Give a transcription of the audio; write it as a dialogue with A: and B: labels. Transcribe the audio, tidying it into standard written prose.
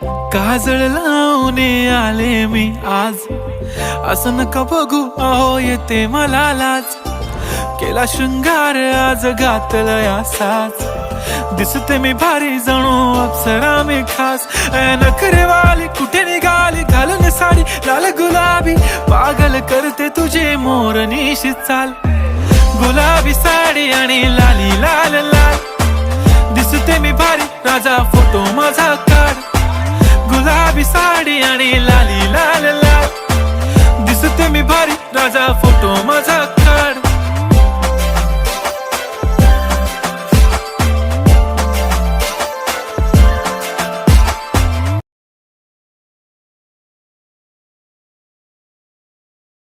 A: काजळ लावून आले मी आज, असं नका बघू अहो येते मला लाज. केला शृंगार आज घातला साज, दिसते मी भारी जणू अप्सरा मी खास. नखरेवाली कुठे निघाली घालून साडी लाल गुलाबी, पागल करते तुझे मोरनीशी चाल. गुलाबी साडी आणि लाली लाल लाल, दिसते मी भारी राजा फोटो माझा काढ. गुलाबी साडी आणि लाली लाल लाल, दिसते मी भारी राजा फोटो